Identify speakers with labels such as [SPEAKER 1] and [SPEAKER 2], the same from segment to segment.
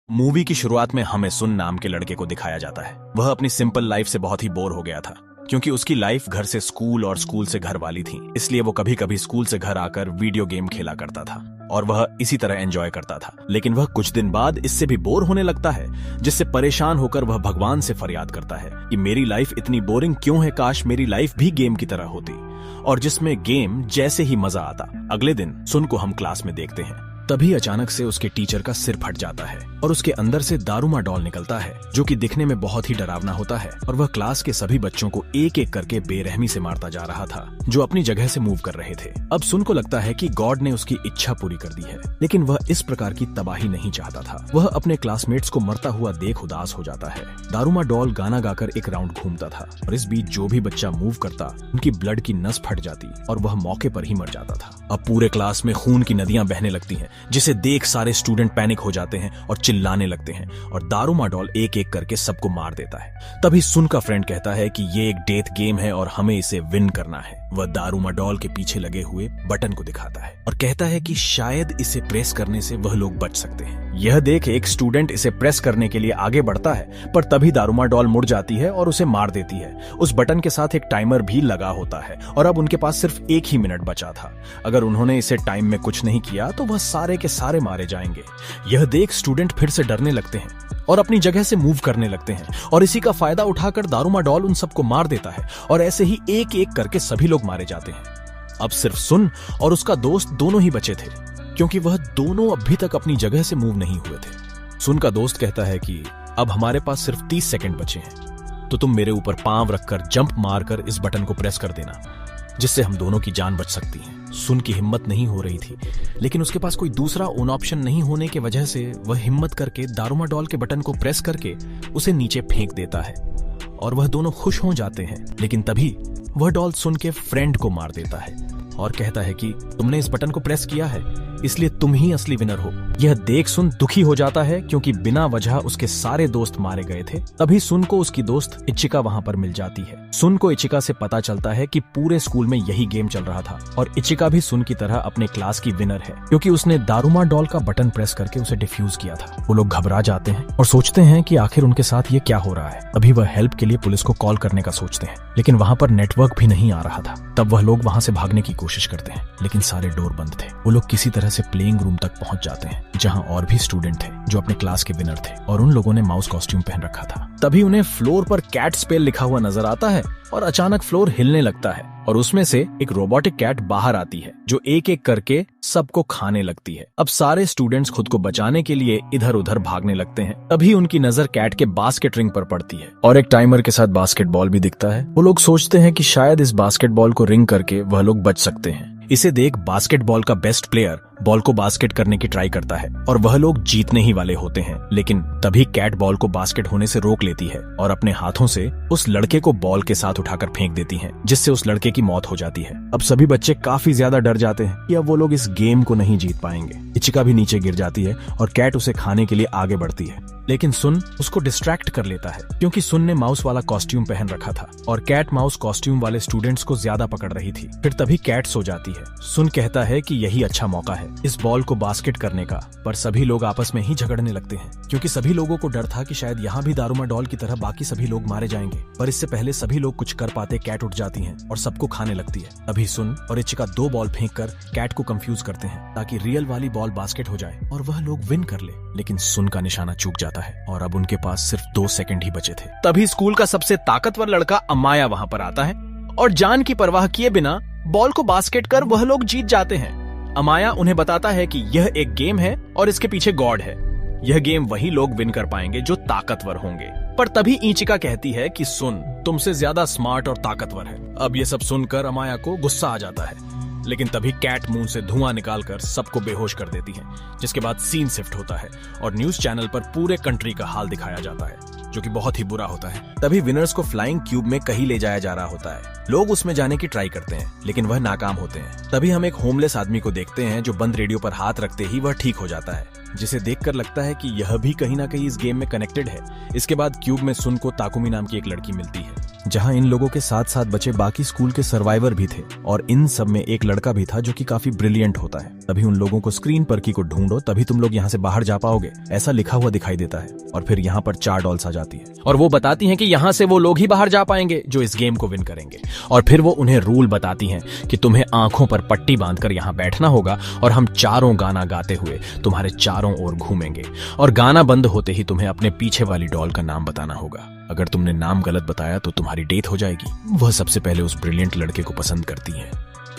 [SPEAKER 1] Movie की शुरुआत में हमें सुन नाम के लड़के को दिखाया जाता है। वह अपनी सिंपल लाइफ से बहुत ही बोर हो गया था, क्योंकि उसकी लाइफ घर से स्कूल और स्कूल से घर वाली थी। इसलिए वो कभी कभी स्कूल से घर आकर वीडियो गेम खेला करता था और वह इसी तरह एंजॉय करता था। लेकिन वह कुछ दिन बाद इससे भी बोर होने लगता है, जिससे परेशान होकर वह भगवान से फरियाद करता है कि मेरी लाइफ इतनी बोरिंग क्यों है, काश मेरी लाइफ भी गेम की तरह होती और जिसमें गेम जैसे ही मजा आता। अगले दिन सुन को हम क्लास में देखते हैं। तभी अचानक से उसके टीचर का सिर फट जाता है और उसके अंदर से दारूमा डॉल निकलता है, जो कि दिखने में बहुत ही डरावना होता है। और वह क्लास के सभी बच्चों को एक एक करके बेरहमी से मारता जा रहा था, जो अपनी जगह से मूव कर रहे थे। अब सुन को लगता है कि गॉड ने उसकी इच्छा पूरी कर दी है, लेकिन वह इस प्रकार की तबाही नहीं चाहता था। वह अपने क्लासमेट्स को मरता हुआ देख उदास हो जाता है। दारूमा डॉल गाना गाकर एक राउंड घूमता था और इस बीच जो भी बच्चा मूव करता, उनकी ब्लड की नस फट जाती और वह मौके पर ही मर जाता था। अब पूरे क्लास में खून की नदियां बहने लगती हैं, जिसे देख सारे स्टूडेंट पैनिक हो जाते हैं और चिल्लाने लगते हैं और दारूमा डॉल एक एक करके सबको मार देता है। तभी सुन का फ्रेंड कहता है कि ये एक डेथ गेम है और हमें इसे विन करना है। वह दारूमा डॉल के पीछे लगे हुए बटन को दिखाता है और कहता है कि शायद इसे प्रेस करने से वह लोग बच सकते हैं। यह देख एक स्टूडेंट इसे प्रेस करने के लिए आगे बढ़ता है, पर तभी दारूमा डॉल मुड़ जाती है और उसे मार देती है। उस बटन के साथ एक टाइमर भी लगा होता है और अब उनके पास सिर्फ 1 ही मिनट बचा था। अगर उन्होंने इसे टाइम में कुछ नहीं किया तो वह सारे के सारे मारे जाएंगे। यह देख स्टूडेंट फिर से डरने लगते हैं और अपनी जगह से मूव करने लगते हैं और इसी का फायदा उठाकर दारूमा डॉल उन सबको मार देता है और ऐसे ही एक एक करके सभी लोग मारे जाते हैं। अब सिर्फ सुन और उसका दोस्त दोनों ही बचे थे, क्योंकि वह दोनों अभी तक अपनी जगह से मूव नहीं हुए थे। सुन का दोस्त कहता है कि अब हमारे पास सिर्फ 30 सेकंड बचे हैं, तो तुम मेरे ऊपर पांव रखकर जंप मारकर इस बटन को प्रेस कर देना, जिससे हम दोनों की जान बच सकती है। सुन की हिम्मत नहीं हो रही थी, लेकिन उसके पास कोई दूसरा ऑन ऑप्शन नहीं होने की वजह से वह हिम्मत करके दारूमा डॉल के बटन को प्रेस करके उसे नीचे फेंक देता है और वह दोनों खुश हो जाते हैं। लेकिन तभी वह डॉल सुन के फ्रेंड को मार देता है और कहता है कि तुमने इस बटन को प्रेस किया है, इसलिए तुम ही असली विनर हो। यह देख सुन दुखी हो जाता है, क्योंकि बिना वजह उसके सारे दोस्त मारे गए थे। तभी सुन को उसकी दोस्त इचिका वहां पर मिल जाती है। सुन को इचिका से पता चलता है कि पूरे स्कूल में यही गेम चल रहा था और इचिका भी सुन की तरह अपने क्लास की विनर है, क्योंकि उसने दारूमा डॉल का बटन प्रेस करके उसे डिफ्यूज किया था। वो लोग घबरा जाते हैं और सोचते हैं कि आखिर उनके साथ ये क्या हो रहा है। अभी वह हेल्प के लिए पुलिस को कॉल करने का सोचते हैं, लेकिन वहां पर नेटवर्क भी नहीं आ रहा था। तब वह लोग वहां से भागने की कोशिश करते हैं, लेकिन सारे डोर बंद थे। वो लोग किसी तरह से प्लेइंग रूम तक पहुंच जाते हैं, जहां और भी स्टूडेंट थे जो अपने क्लास के विनर थे और उन लोगों ने माउस कॉस्ट्यूम पहन रखा था। तभी उन्हें फ्लोर पर कैट स्पेल लिखा हुआ नजर आता है और अचानक फ्लोर हिलने लगता है और उसमें से एक रोबोटिक कैट बाहर आती है, जो एक एक करके सबको खाने लगती है। अब सारे स्टूडेंट्स खुद को बचाने के लिए इधर उधर भागने लगते हैं। तभी उनकी नजर कैट के बास्केट रिंग पर पड़ती है और एक टाइमर के साथ बास्केटबॉल भी दिखता है। वो लोग सोचते हैं कि शायद इस बास्केटबॉल को रिंग करके वह लोग बच सकते हैं। इसे देख बास्केटबॉल का बेस्ट प्लेयर बॉल को बास्केट करने की ट्राई करता है और वह लोग जीतने ही वाले होते हैं, लेकिन तभी कैट बॉल को बास्केट होने से रोक लेती है और अपने हाथों से उस लड़के को बॉल के साथ उठाकर फेंक देती है, जिससे उस लड़के की मौत हो जाती है। अब सभी बच्चे काफी ज्यादा डर जाते हैं कि अब वो लोग इस गेम को नहीं जीत पाएंगे। इचिका भी नीचे गिर जाती है और कैट उसे खाने के लिए आगे बढ़ती है, लेकिन सुन उसको डिस्ट्रैक्ट कर लेता है, क्योंकि सुन ने माउस वाला कॉस्ट्यूम पहन रखा था और कैट माउस कॉस्ट्यूम वाले स्टूडेंट्स को ज्यादा पकड़ रही थी। फिर तभी कैट सो जाती है। सुन कहता है कि यही अच्छा मौका है इस बॉल को बास्केट करने का, पर सभी लोग आपस में ही झगड़ने लगते हैं, क्योंकि सभी लोगों को डर था कि शायद यहाँ भी दारूमा डॉल की तरह बाकी सभी लोग मारे जाएंगे। पर इससे पहले सभी लोग कुछ कर पाते कैट उठ जाती है और सबको खाने लगती है। अभी सुन और इचिका 2 बॉल फेंक कर कैट को कंफ्यूज करते हैं, ताकि रियल वाली बॉल बास्केट हो जाए और वह लोग विन कर ले। लेकिन सुन का निशाना चूक जाता है और अब उनके पास सिर्फ 2 सेकंड ही बचे थे। तभी स्कूल का सबसे ताकतवर लड़का अमाया वहां पर आता है और जान की परवाह किए बिना बॉल को बास्केट कर वह लोग जीत जाते हैं। अमाया उन्हें बताता है कि यह एक गेम है और इसके पीछे गॉड है। यह गेम वही लोग विन कर पाएंगे जो ताकतवर होंगे। पर तभी इचिका कहती है कि सुन तुमसे ज्यादा स्मार्ट और ताकतवर है। अब ये सब सुनकर अमाया को गुस्सा आ जाता है, लेकिन तभी कैट मुंह से धुआं निकालकर सबको बेहोश कर देती है, जिसके बाद सीन शिफ्ट होता है और न्यूज चैनल पर पूरे कंट्री का हाल दिखाया जाता है, जो कि बहुत ही बुरा होता है। तभी विनर्स को फ्लाइंग क्यूब में कहीं ले जाया जा रहा होता है। लोग उसमें जाने की ट्राई करते हैं, लेकिन वह नाकाम होते हैं। तभी हम एक होमलेस आदमी को देखते हैं, जो बंद रेडियो पर हाथ रखते ही वह ठीक हो जाता है, जिसे देखकर लगता है कि यह भी कहीं ना कहीं इस गेम में कनेक्टेड है। इसके बाद क्यूब में सुन को ताकुमी नाम की एक लड़की मिलती है, जहां इन लोगों के साथ साथ बचे बाकी स्कूल के सर्वाइवर भी थे और इन सब में एक लड़का भी था जो कि काफी ब्रिलियंट होता है। तभी उन लोगों को स्क्रीन पर की को ढूंढो तभी तुम लोग यहाँ से बाहर जा पाओगे, ऐसा लिखा हुआ दिखाई देता है। और फिर यहाँ पर 4 डॉल्स आ जाती है और वो बताती हैं कि यहाँ से वो लोग ही बाहर जा पाएंगे जो इस गेम को विन करेंगे। और फिर वो उन्हें रूल बताती हैं कि तुम्हें आंखों पर पट्टी बांधकर यहाँ बैठना होगा और हम चारों गाना गाते हुए तुम्हारे चारों ओर घूमेंगे और गाना बंद होते ही तुम्हें अपने पीछे वाली डॉल का नाम बताना होगा। अगर तुमने नाम गलत बताया तो तुम्हारी डेथ हो जाएगी। वह सबसे पहले उस ब्रिलियंट लड़के को पसंद करती है,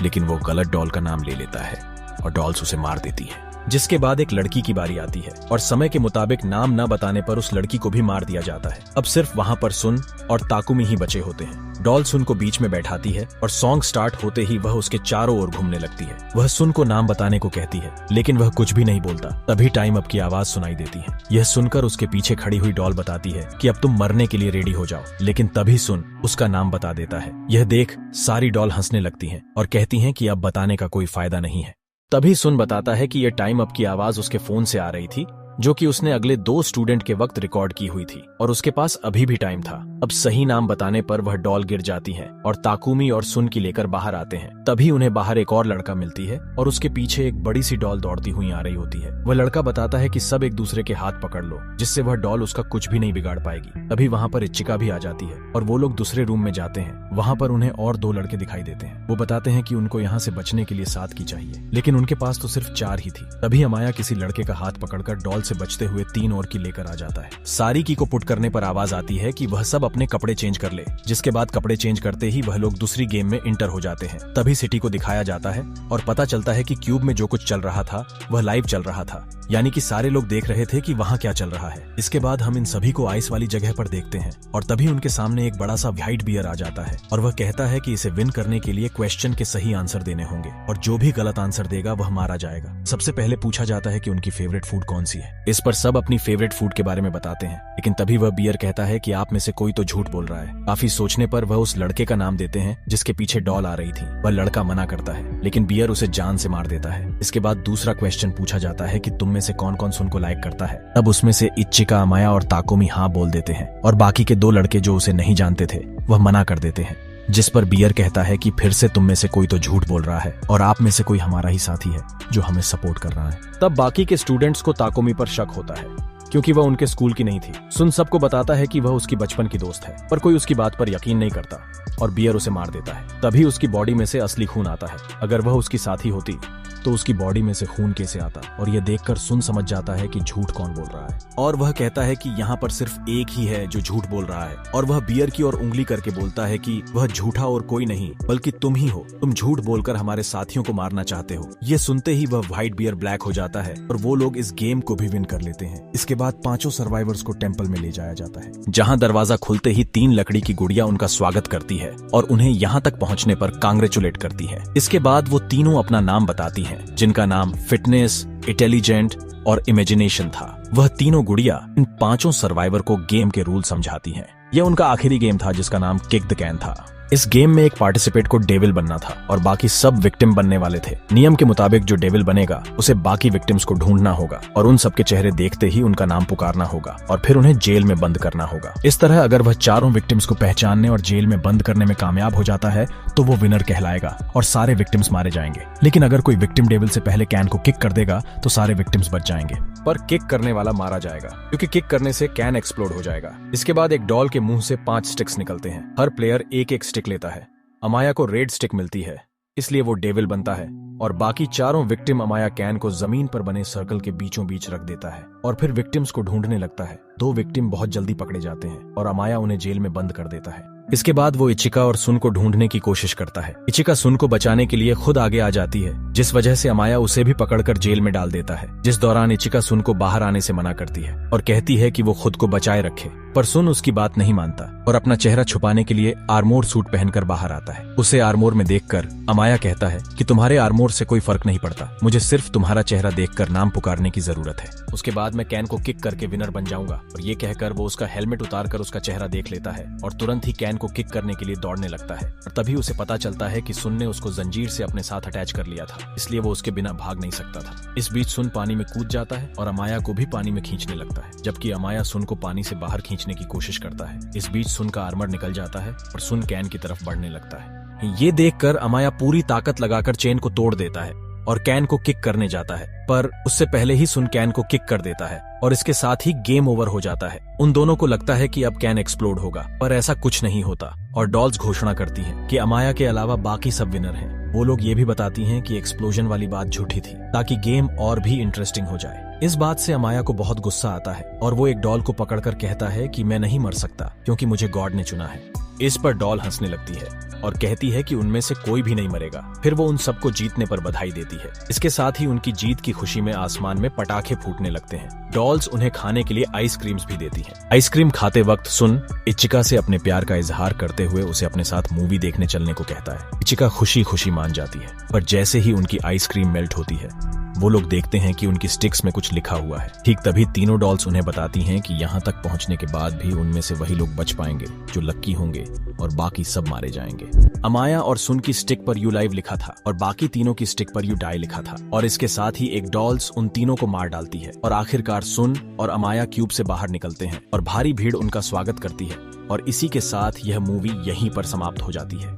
[SPEAKER 1] लेकिन वो गलत डॉल का नाम ले लेता है और डॉल्स उसे मार देती है। जिसके बाद एक लड़की की बारी आती है और समय के मुताबिक नाम न बताने पर उस लड़की को भी मार दिया जाता है। अब सिर्फ वहाँ पर सुन और ताकुमी ही बचे होते हैं। डॉल सुन को बीच में बैठाती है और सॉन्ग स्टार्ट होते ही वह उसके चारों ओर घूमने लगती है। वह सुन को नाम बताने को कहती है, लेकिन वह कुछ भी नहीं बोलता। तभी टाइम अप की आवाज सुनाई देती है। यह सुनकर उसके पीछे खड़ी हुई डॉल बताती है कि अब तुम मरने के लिए रेडी हो जाओ, लेकिन तभी सुन उसका नाम बता देता है। यह देख सारी डॉल हंसने लगती हैं और कहती हैं कि अब बताने का कोई फायदा नहीं है। तभी सुन बताता है कि यह टाइम अप की आवाज उसके फोन से आ रही थी, जो कि उसने अगले 2 स्टूडेंट के वक्त रिकॉर्ड की हुई थी और उसके पास अभी भी टाइम था। अब सही नाम बताने पर वह डॉल गिर जाती है और ताकुमी और सुन की लेकर बाहर आते हैं। तभी उन्हें बाहर एक और लड़का मिलती है और उसके पीछे एक बड़ी सी डॉल दौड़ती हुई आ रही होती है। वह लड़का बताता है कि सब एक दूसरे के हाथ पकड़ लो, जिससे वह डॉल उसका कुछ भी नहीं बिगाड़ पाएगी। तभी वहाँ पर इचिका भी आ जाती है और वो लोग दूसरे रूम में जाते हैं। वहाँ पर उन्हें और 2 लड़के दिखाई देते हैं। वो बताते हैं कि उनको यहाँ से बचने के लिए 7 की चाहिए, लेकिन उनके पास तो सिर्फ 4 ही थी। तभी अमाया किसी लड़के का हाथ पकड़कर डॉल से बचते हुए 3 और की लेकर आ जाता है। सारी की को पुट करने पर आवाज आती है कि वह सब अपने कपड़े चेंज कर ले, जिसके बाद कपड़े चेंज करते ही वह लोग दूसरी गेम में इंटर हो जाते हैं। तभी सिटी को दिखाया जाता है और पता चलता है कि क्यूब में जो कुछ चल रहा था वह लाइव चल रहा था, यानी कि सारे लोग देख रहे थे कि वहाँ क्या चल रहा है। इसके बाद हम इन सभी को आइस वाली जगह पर देखते हैं और तभी उनके सामने एक बड़ा सा व्हाइट बियर आ जाता है और वह कहता है कि इसे विन करने के लिए क्वेश्चन के सही आंसर देने होंगे और जो भी गलत आंसर देगा वह मारा जाएगा। सबसे पहले पूछा जाता है कि उनकी फेवरेट फूड कौन सी है। इस पर सब अपनी फेवरेट फूड के बारे में बताते हैं, लेकिन तभी वह बियर कहता है कि आप में से कोई तो झूठ बोल रहा है। काफी सोचने पर वह उस लड़के का नाम देते हैं जिसके पीछे डॉल आ रही थी। वह लड़का मना करता है, लेकिन बियर उसे जान से मार देता है। इसके बाद दूसरा क्वेश्चन पूछा जाता है कि तुम में से कौन कौन सुन को लाइक करता है। तब उसमें से इचिका, अमाया और ताकुमी हाँ बोल देते हैं और बाकी के 2 लड़के जो उसे नहीं जानते थे वह मना कर देते हैं। जिस पर बियर कहता है कि फिर से तुम में से कोई तो झूठ बोल रहा है और आप में से कोई हमारा ही साथी है जो हमें सपोर्ट कर रहा है। तब बाकी के स्टूडेंट्स को ताकुमी पर शक होता है क्योंकि वह उनके स्कूल की नहीं थी। सुन सबको बताता है कि वह उसकी बचपन की दोस्त है, पर कोई उसकी बात पर यकीन नहीं करता और बियर उसे मार देता है। तभी उसकी बॉडी में से असली खून आता है। अगर वह उसकी साथी होती तो उसकी बॉडी में से खून कैसे आता, और यह देखकर सुन समझ जाता है कि झूठ कौन बोल रहा है और वह कहता है कि यहाँ पर सिर्फ एक ही है जो झूठ बोल रहा है और वह बियर की ओर उंगली करके बोलता है कि वह झूठा और कोई नहीं बल्कि तुम ही हो। तुम झूठ बोलकर हमारे साथियों को मारना चाहते हो। ये सुनते ही वह व्हाइट बियर ब्लैक हो जाता है और वो लोग इस गेम को भी विन कर लेते हैं। इसके बाद 5 सर्वाइवर्स को टेंपल में ले जाया जाता है, जहाँ दरवाजा खुलते ही 3 लकड़ी की गुड़िया उनका स्वागत करती है और उन्हें यहाँ तक पहुँचने पर कांग्रेचुलेट करती है। इसके बाद वो तीनों अपना नाम बताती है, जिनका नाम फिटनेस, इंटेलिजेंट और इमेजिनेशन था। वह तीनों गुड़िया इन 5 सर्वाइवर को गेम के रूल समझाती हैं। यह उनका आखिरी गेम था जिसका नाम किक द कैन था। इस गेम में एक पार्टिसिपेट को डेविल बनना था और बाकी सब विक्टिम बनने वाले थे। नियम के मुताबिक जो डेविल बनेगा उसे बाकी विक्टिम्स को ढूंढना होगा और उन सबके चेहरे देखते ही उनका नाम पुकारना होगा और फिर उन्हें जेल में बंद करना होगा। इस तरह अगर वह चारों विक्टिम्स को पहचानने और जेल में बंद करने में कामयाब हो जाता है तो वो विनर कहलाएगा और सारे विक्टिम्स मारे जाएंगे। लेकिन अगर कोई विक्टिम डेविल से पहले कैन को किक कर देगा तो सारे विक्टिम्स बच जाएंगे, पर किक करने वाला मारा जाएगा क्योंकि किक करने से कैन एक्सप्लोड हो जाएगा। इसके बाद एक डॉल के मुंह से 5 स्टिक्स निकलते हैं। हर प्लेयर एक स्टिक लेता है। अमाया को रेड स्टिक मिलती है, इसलिए वो डेविल बनता है और बाकी चारों विक्टिम अमाया कैन को जमीन पर बने सर्कल के बीचों बीच रख देता है और फिर विक्टिम्स को ढूंढने लगता है। 2 विक्टिम बहुत जल्दी पकड़े जाते हैं और अमाया उन्हें जेल में बंद कर देता है। इसके बाद वो इचिका और सुन को ढूंढने की कोशिश करता है। इचिका सुन को बचाने के लिए खुद आगे आ जाती है, जिस वजह से अमाया उसे भी पकड़कर जेल में डाल देता है, जिस दौरान इचिका सुन को बाहर आने से मना करती है और कहती है कि वो खुद को बचाए रखे, पर सुन उसकी बात नहीं मानता और अपना चेहरा छुपाने के लिए आर्मोर सूट पहनकर बाहर आता है। उसे आर्मोर में देखकर अमाया कहता है कि तुम्हारे आर्मोर से कोई फर्क नहीं पड़ता, मुझे सिर्फ तुम्हारा चेहरा देखकर नाम पुकारने की जरूरत है। उसके बाद मैं कैन को किक करके विनर बन जाऊंगा। और ये कहकर वो उसका हेलमेट उतारकर उसका चेहरा देख लेता है और तुरंत ही कैन को किक करने के लिए दौड़ने लगता है। और तभी उसे पता चलता है कि सुन ने उसको जंजीर से अपने साथ अटैच कर लिया था, इसलिए वो उसके बिना भाग नहीं सकता था। इस बीच सुन पानी में कूद जाता है और अमाया को भी पानी में खींचने लगता है, जबकि अमाया सुन को पानी से बाहर खींच खींचने की कोशिश करता है। इस बीच सुन का आर्मर निकल जाता है और सुन कैन की तरफ बढ़ने लगता है। ये देखकर अमाया पूरी ताकत लगाकर चेन को तोड़ देता है और कैन को किक करने जाता है, पर उससे पहले ही सुन कैन को किक कर देता है और इसके साथ ही गेम ओवर हो जाता है। उन दोनों को लगता है कि अब कैन एक्सप्लोड होगा, पर ऐसा कुछ नहीं होता और डॉल्स घोषणा करती हैं कि अमाया के अलावा बाकी सब विनर हैं। वो लोग ये भी बताती हैं कि एक्सप्लोजन वाली बात झूठी थी ताकि गेम और भी इंटरेस्टिंग हो जाए। इस बात से अमाया को बहुत गुस्सा आता है और वो एक डॉल को पकड़कर कहता है कि मैं नहीं मर सकता क्योंकि मुझे गॉड ने चुना है। इस पर डॉल हंसने लगती है और कहती है कि उनमें से कोई भी नहीं मरेगा। फिर वो उन सबको जीतने पर बधाई देती है। इसके साथ ही उनकी जीत की खुशी में आसमान में पटाखे फूटने लगते हैं। डॉल्स उन्हें खाने के लिए आइसक्रीम्स भी देती हैं। आइसक्रीम खाते वक्त सुन इचिका से अपने प्यार का इजहार करते हुए उसे अपने साथ मूवी देखने चलने को कहता है। इचिका खुशी खुशी मान जाती है, पर जैसे ही उनकी आइसक्रीम मेल्ट होती है वो लोग देखते हैं कि उनकी स्टिक्स में कुछ लिखा हुआ है। ठीक तभी तीनों डॉल्स उन्हें बताती हैं कि यहाँ तक पहुँचने के बाद भी उनमें से वही लोग बच पाएंगे जो लक्की होंगे और बाकी सब मारे जाएंगे। अमाया और सुन की स्टिक पर यू लाइव लिखा था और बाकी तीनों की स्टिक पर यू डाई लिखा था और इसके साथ ही एक डॉल्स उन तीनों को मार डालती है और आखिरकार सुन और अमाया क्यूब से बाहर निकलते हैं और भारी भीड़ उनका स्वागत करती है और इसी के साथ यह मूवी यहीं पर समाप्त हो जाती है।